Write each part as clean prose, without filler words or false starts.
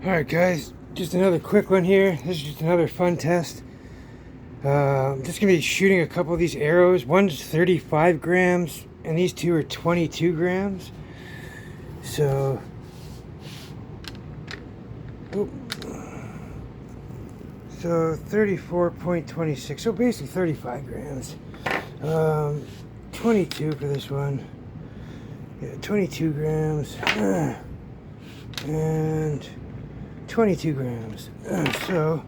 Alright guys, just another quick one here. This is just another fun test. I'm just going to be shooting a couple of these arrows. One's 35 grams and these two are 22 grams. So, so 34.26, so basically 35 grams. 22 for this one. Yeah, 22 grams. And 22 grams. So,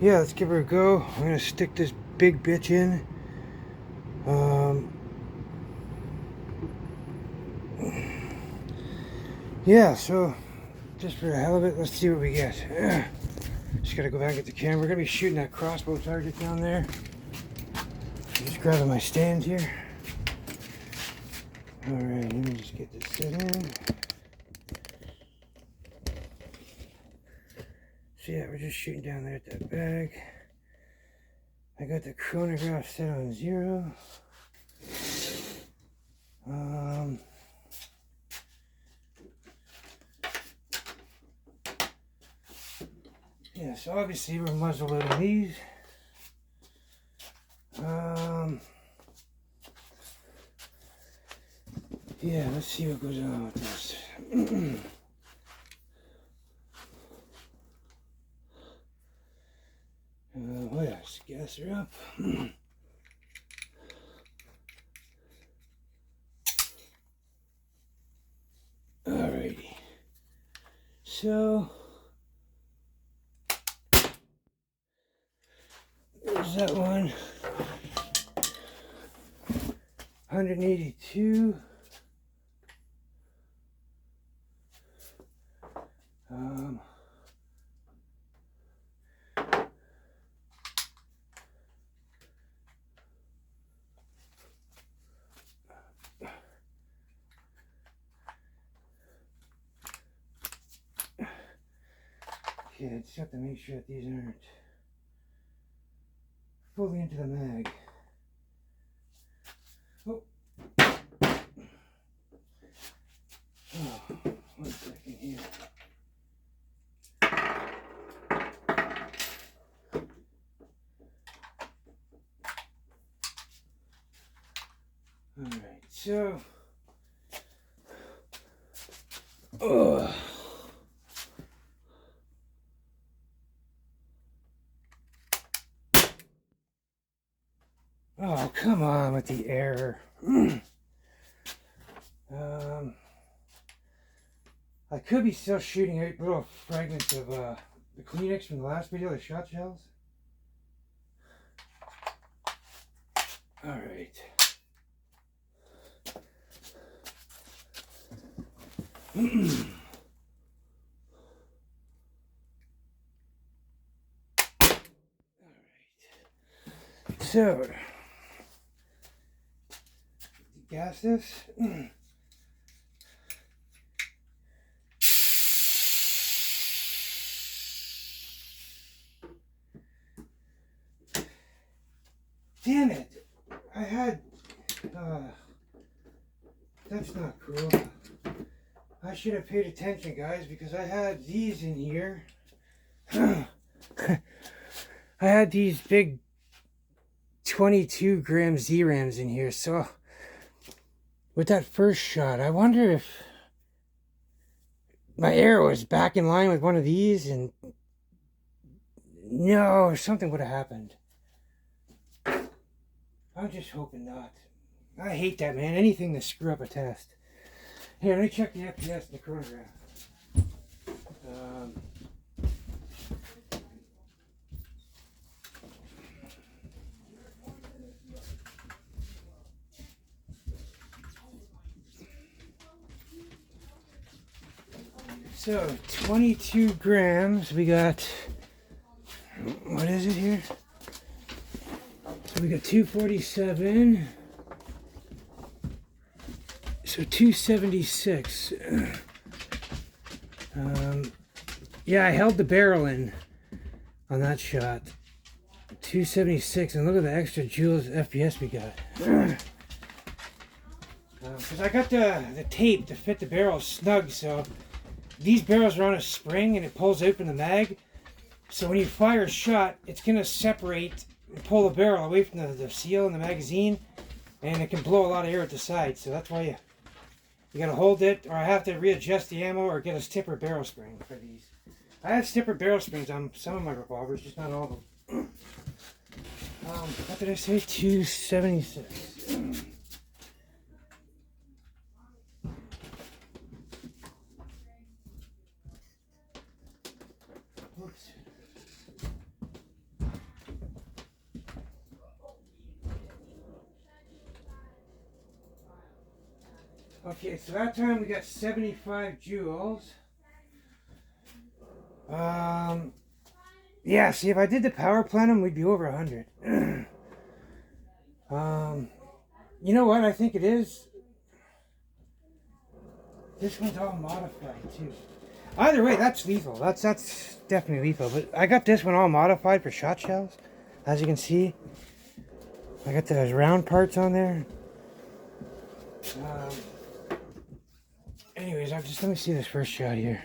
yeah, let's give her a go. I'm going to stick this big bitch in. Yeah, so just for the hell of it, let's see what we get. Just got to go back and get the camera. We're going to be shooting that crossbow target down there. Just grabbing my stand here. Alright, let me just get this set in. So yeah, we're just shooting down there at that bag. I got the chronograph set on 0. Yeah, so obviously we're muzzle loading these. Yeah, let's see what goes on with this. Oh yeah, let's gas her up. Alrighty. So there's that one. 182. Okay, I just have to make sure that these aren't fully into the mag. Oh, 1 second here. Alright, so oh, come on with the error. I could be still shooting out little fragments of the Kleenex from the last video, the shot shells. Alright. So, gas this. Damn it! I had, that's not cool. I should have paid attention, guys, because I had these in here. I had these big 22 gram Z-Rams in here, so with that first shot, I wonder if my arrow is back in line with one of these, and no, something would have happened. I'm just hoping not. I hate that, man. Anything to screw up a test. Here, let me check the FPS and the chronograph. So, 22 grams. We got, what is it here? So we got 247. So 276. Yeah, I held the barrel in on that shot. 276, and look at the extra Joules FPS we got. Because I got the tape to fit the barrel snug, so these barrels are on a spring and it pulls open the mag. So when you fire a shot, it's going to separate and pull the barrel away from the seal in the magazine, and it can blow a lot of air at the side. So that's why you got to hold it, or I have to readjust the ammo or get a stiffer barrel spring for these. I have stiffer barrel springs on some of my revolvers, just not all of them. What did I say? 276. Oops. Okay, so that time we got 75 joules. Yeah, see, if I did the power plenum, we'd be over 100. You know what I think it is? This one's all modified, too. Either way, that's lethal. That's definitely lethal. But I got this one all modified for shot shells. As you can see, I got those round parts on there. Anyways, let me see this first shot here.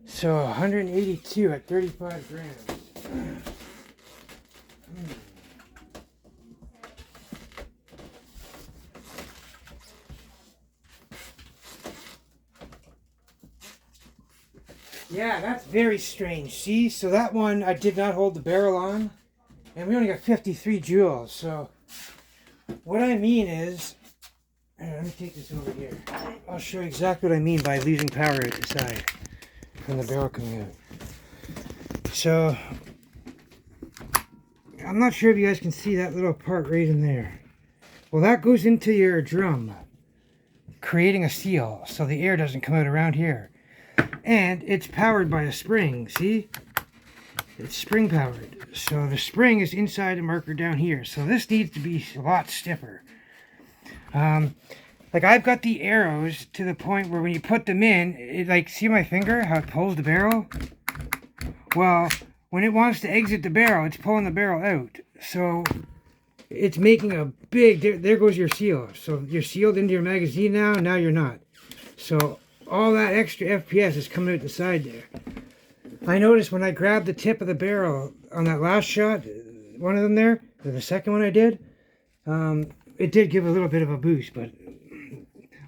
So 182 at 35 grams. Yeah, that's very strange. See, so that one I did not hold the barrel on, and we only got 53 joules. So what I mean is, let me take this over here. I'll show you exactly what I mean by losing power at the side from the barrel coming out. So I'm not sure if you guys can see that little part right in there. Well, that goes into your drum, creating a seal, so the air doesn't come out around here. And it's powered by a spring, see? It's spring powered. So the spring is inside the marker down here. So this needs to be a lot stiffer. Like I've got the arrows to the point where when you put them in, it, like, see my finger, how it pulls the barrel? Well, when it wants to exit the barrel, it's pulling the barrel out. So it's making a big, there goes your seal. So you're sealed into your magazine now you're not. So all that extra FPS is coming out the side there. I noticed when I grabbed the tip of the barrel on that last shot, one of them there, or the second one I did, it did give a little bit of a boost, but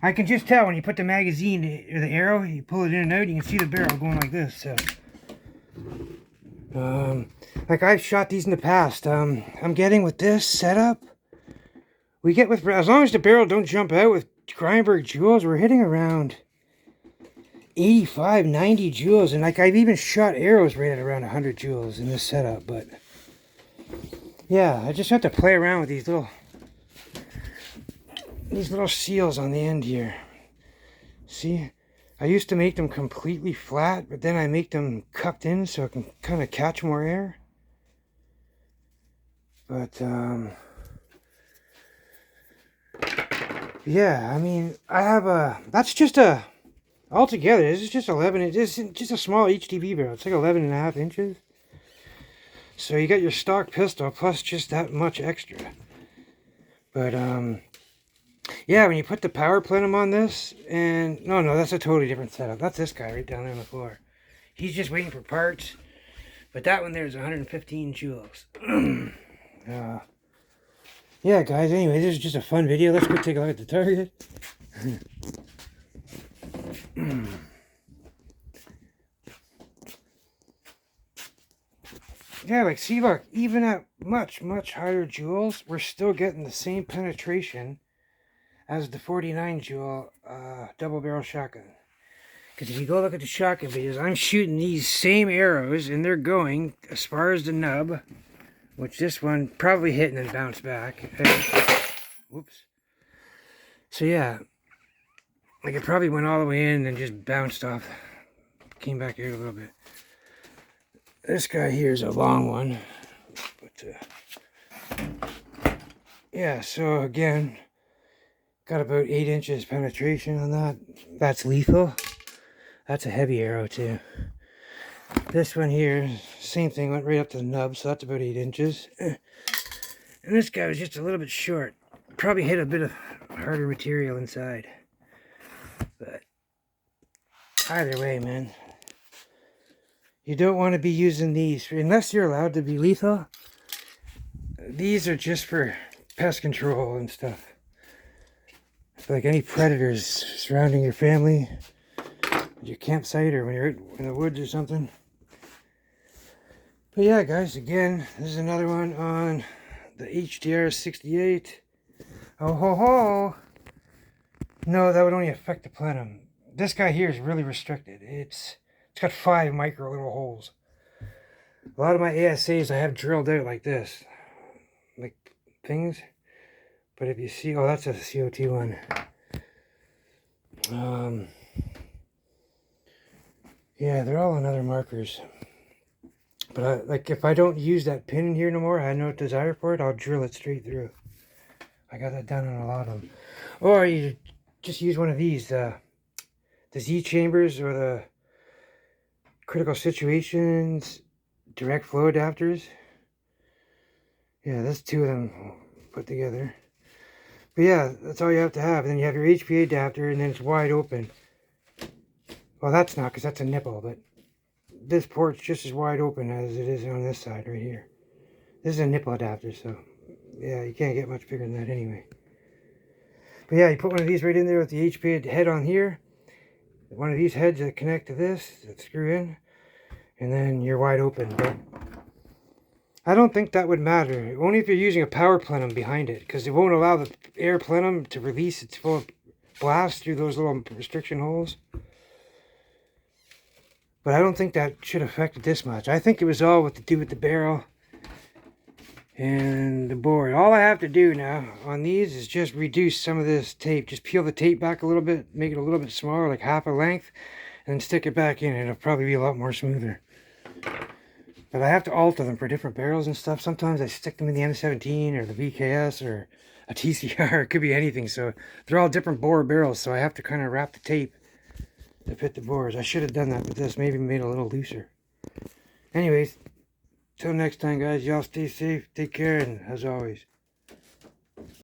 I can just tell when you put the magazine, or the arrow, you pull it in and out, you can see the barrel going like this. So, like I've shot these in the past, I'm getting with this setup, we get with, as long as the barrel don't jump out with Grindberg joules, we're hitting around 85, 90 joules, and like I've even shot arrows right at around 100 joules in this setup. But yeah, I just have to play around with these little seals on the end here. See, I used to make them completely flat, but then I make them cupped in so it can kind of catch more air. But yeah, I mean, I have that's just altogether, this is just 11, it's just a small HDB barrel. It's like 11.5 inches. So you got your stock pistol plus just that much extra. But, yeah, when you put the power plenum on this, and, no, that's a totally different setup. That's this guy right down there on the floor. He's just waiting for parts. But that one there is 115 joules. Yeah, guys, anyway, this is just a fun video. Let's go take a look at the target. Yeah, like, see, look, even at much higher joules, we're still getting the same penetration as the 49 joule double barrel shotgun. Because if you go look at the shotgun videos, I'm shooting these same arrows, and they're going as far as the nub, which this one probably hit and then bounced back. Whoops. So yeah, like it probably went all the way in and just bounced off, came back out a little bit. This guy here is a long one, but yeah, so again, got about 8 inches penetration on that. That's lethal. That's a heavy arrow too. This one here, same thing, went right up to the nub, so that's about 8 inches. And this guy was just a little bit short. Probably hit a bit of harder material inside. But Either way, man. You don't want to be using these unless you're allowed to be lethal. These are just for pest control and stuff. Like any predators surrounding your family, your campsite, or when you're in the woods or something. But yeah, guys, again, this is another one on the HDR 68. Oh ho ho! No, that would only affect the plenum. This guy here is really restricted. It's got 5 micro little holes. A lot of my ASAs I have drilled out like this, like things. But if you see, oh, that's a COT one. Yeah, they're all on other markers. But like if I don't use that pin in here no more, I have no desire for it, I'll drill it straight through. I got that done on a lot of them. Or you just use one of these, the Z chambers or the critical situations direct flow adapters. Yeah, that's 2 of them put together. But yeah, that's all you have to have. And then you have your HPA adapter, and then it's wide open. Well, that's not, because that's a nipple, but this port's just as wide open as it is on this side right here. This is a nipple adapter, so yeah, you can't get much bigger than that anyway. But yeah, you put one of these right in there with the HPA head on here. One of these heads that connect to this, that screw in, and then you're wide open. But I don't think that would matter. Only if you're using a power plenum behind it, because it won't allow the air plenum to release its full blast through those little restriction holes. But I don't think that should affect it this much. I think it was all what to do with the barrel and the board. All I have to do now on these is just reduce some of this tape. Just peel the tape back a little bit, make it a little bit smaller, like half a length, and then stick it back in, and it'll probably be a lot more smoother. But I have to alter them for different barrels and stuff. Sometimes I stick them in the M17 or the VKS or a TCR. It could be anything. So they're all different bore barrels. So I have to kind of wrap the tape to fit the bores. I should have done that with this. Maybe made it a little looser. Anyways, till next time, guys. Y'all stay safe. Take care. And as always,